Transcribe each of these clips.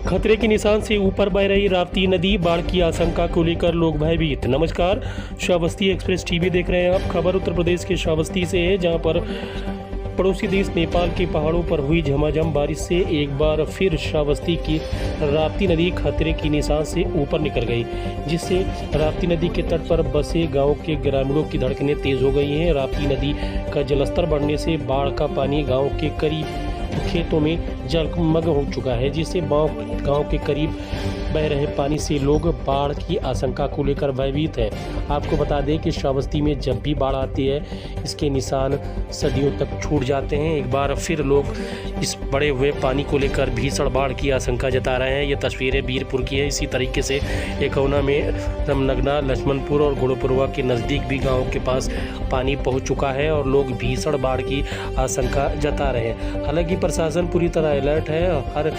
खतरे के निशान से ऊपर बह रही राप्ती नदी, बाढ़ की आशंका को लेकर लोग भयभीत। नमस्कार, श्रावस्ती एक्सप्रेस टीवी देख रहे हैं आप। खबर उत्तर प्रदेश के श्रावस्ती से है, जहां पर पड़ोसी देश नेपाल के पहाड़ों पर हुई झमाझम बारिश से एक बार फिर श्रावस्ती की राप्ती नदी खतरे की निशान से ऊपर निकल गई, जिससे राप्ती नदी के तट पर बसे गांव के ग्रामीणों की धड़कनें तेज हो गई हैं। राप्ती नदी का जलस्तर बढ़ने से बाढ़ का पानी गांव के करीब खेतों में जलमग्न हो चुका है, जिससे गांव के करीब बह रहे पानी से लोग बाढ़ की आशंका को लेकर भयभीत है। आपको बता दें कि श्रावस्ती में जब भी बाढ़ आती है, इसके निशान सदियों तक छूट जाते हैं। एक बार फिर लोग इस बढ़े हुए पानी को लेकर भीषण बाढ़ की आशंका जता रहे हैं। ये तस्वीरें बीरपुर की है। इसी तरीके से एकौना में रमनगना, लक्ष्मणपुर और गुड़पुरवा के नज़दीक भी गाँव के पास पानी पहुँच चुका है और लोग भीषण बाढ़ की आशंका जता रहे हैं। हालांकि प्रशासन पूरी तरह अलर्ट है और हर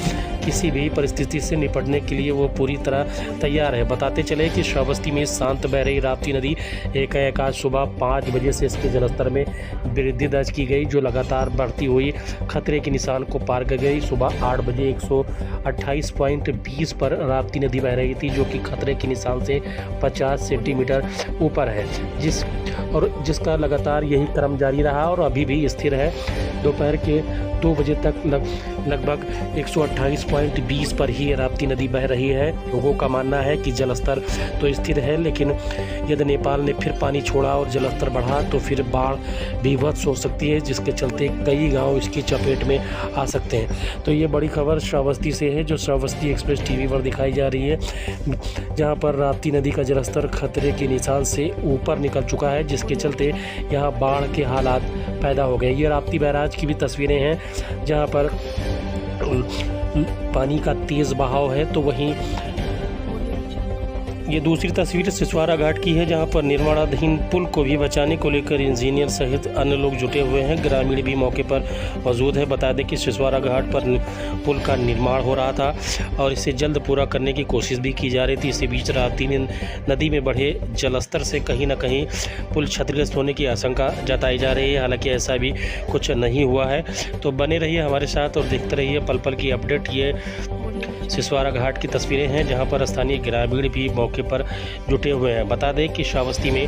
किसी भी परिस्थिति से निपटने के लिए वो पूरी तरह तैयार है। बताते चले कि श्रावस्ती में शांत बह रही राप्ती नदी एक आज सुबह 5 बजे से इसके जलस्तर में वृद्धि दर्ज की गई, जो लगातार बढ़ती हुई खतरे के निशान को पार कर गई। सुबह 8 बजे 128.20 पर राप्ती नदी बह रही थी, जो कि खतरे के निशान से 50 सेंटीमीटर ऊपर है, जिसका लगातार यही क्रम जारी रहा और अभी भी स्थिर है। दोपहर के 2 बजे तक लगभग 128.20 पर ही राप्ती नदी बह रही है। लोगों का मानना है कि जलस्तर तो स्थिर है, लेकिन यदि नेपाल ने फिर पानी छोड़ा और जलस्तर बढ़ा तो फिर बाढ़ बीभत्स हो सकती है, जिसके चलते कई गांव इसकी चपेट में आ सकते हैं। तो ये बड़ी खबर श्रावस्ती से है, जो श्रावस्ती एक्सप्रेस टीवी पर दिखाई जा रही है, जहां पर राप्ती नदी का जलस्तर खतरे के निशान से ऊपर निकल चुका है, जिसके चलते यहाँ बाढ़ के हालात पैदा हो गए। ये राप्ती बैराज की भी तस्वीरें हैं, जहाँ पर पानी का तेज बहाव है। तो वहीं ये दूसरी तस्वीर सिसवारा घाट की है, जहां पर निर्माणाधीन पुल को भी बचाने को लेकर इंजीनियर सहित अन्य लोग जुटे हुए हैं। ग्रामीण भी मौके पर मौजूद है। बता दें कि सिसवारा घाट पर पुल का निर्माण हो रहा था और इसे जल्द पूरा करने की कोशिश भी की जा रही थी। इसी बीच राप्ती नदी में बढ़े जलस्तर से कहीं न कहीं पुल क्षतिग्रस्त होने की आशंका जताई जा रही है। हालांकि ऐसा भी कुछ नहीं हुआ है। तो बने रहिए हमारे साथ और देखते रहिए पल पल की अपडेट। ये सिसवारा घाट की तस्वीरें हैं, जहां पर स्थानीय ग्रामीण भी मौके पर जुटे हुए हैं। बता दें कि श्रावस्ती में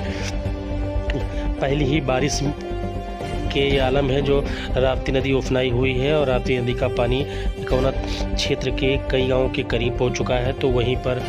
पहली ही बारिश के ये आलम है, जो राप्ती नदी उफनाई हुई है और राप्ती नदी का पानी एकौना क्षेत्र के कई गांवों के करीब पहुंच चुका है। तो वहीं पर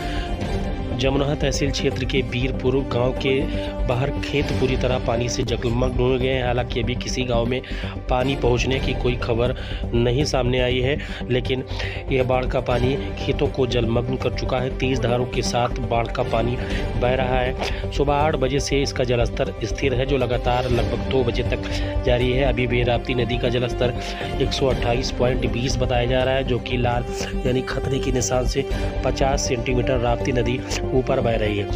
जमुना तहसील क्षेत्र के बीरपुर गांव के बाहर खेत पूरी तरह पानी से जलमग्न हो गए हैं। हालांकि अभी किसी गांव में पानी पहुंचने की कोई खबर नहीं सामने आई है, लेकिन यह बाढ़ का पानी खेतों को जलमग्न कर चुका है। तेज धारों के साथ बाढ़ का पानी बह रहा है। सुबह 8 बजे से इसका जलस्तर स्थिर है, जो लगातार लगभग 2 बजे तक जारी है। अभी भी राप्ती नदी का जलस्तर 128.20 बताया जा रहा है, जो कि लाल यानी खतरे के निशान से 50 सेंटीमीटर राप्ती नदी ऊपर बह रही है।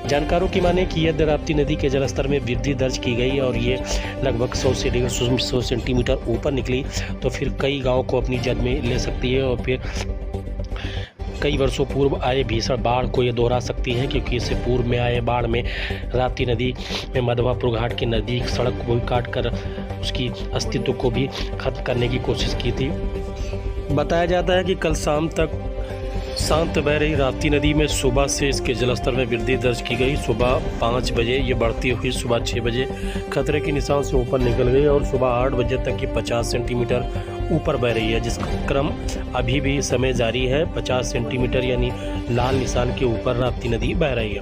जानकारों की माने कि यदि राप्ती नदी के जलस्तर में वृद्धि दर्ज की गई और ये लगभग 100 से 150 सेंटीमीटर ऊपर निकली, तो फिर कई गांव को अपनी जद में ले सकती है और फिर कई वर्षों पूर्व आए भीषण बाढ़ को ये दोहरा सकती है, क्योंकि इससे पूर्व में आए बाढ़ में राप्ती नदी में मधवापुर घाट के नज़दीक सड़क को भी काट कर उसकी अस्तित्व को भी खत्म करने की कोशिश की थी। बताया जाता है कि कल शाम तक शांत बह रही राप्ती नदी में सुबह से इसके जलस्तर में वृद्धि दर्ज की गई। सुबह 5 बजे ये बढ़ती हुई सुबह 6 बजे खतरे के निशान से ऊपर निकल गई और सुबह 8 बजे तक ये 50 सेंटीमीटर ऊपर बह रही है, जिसका क्रम अभी भी समय जारी है। 50 सेंटीमीटर यानी लाल निशान के ऊपर राप्ती नदी बह रही है।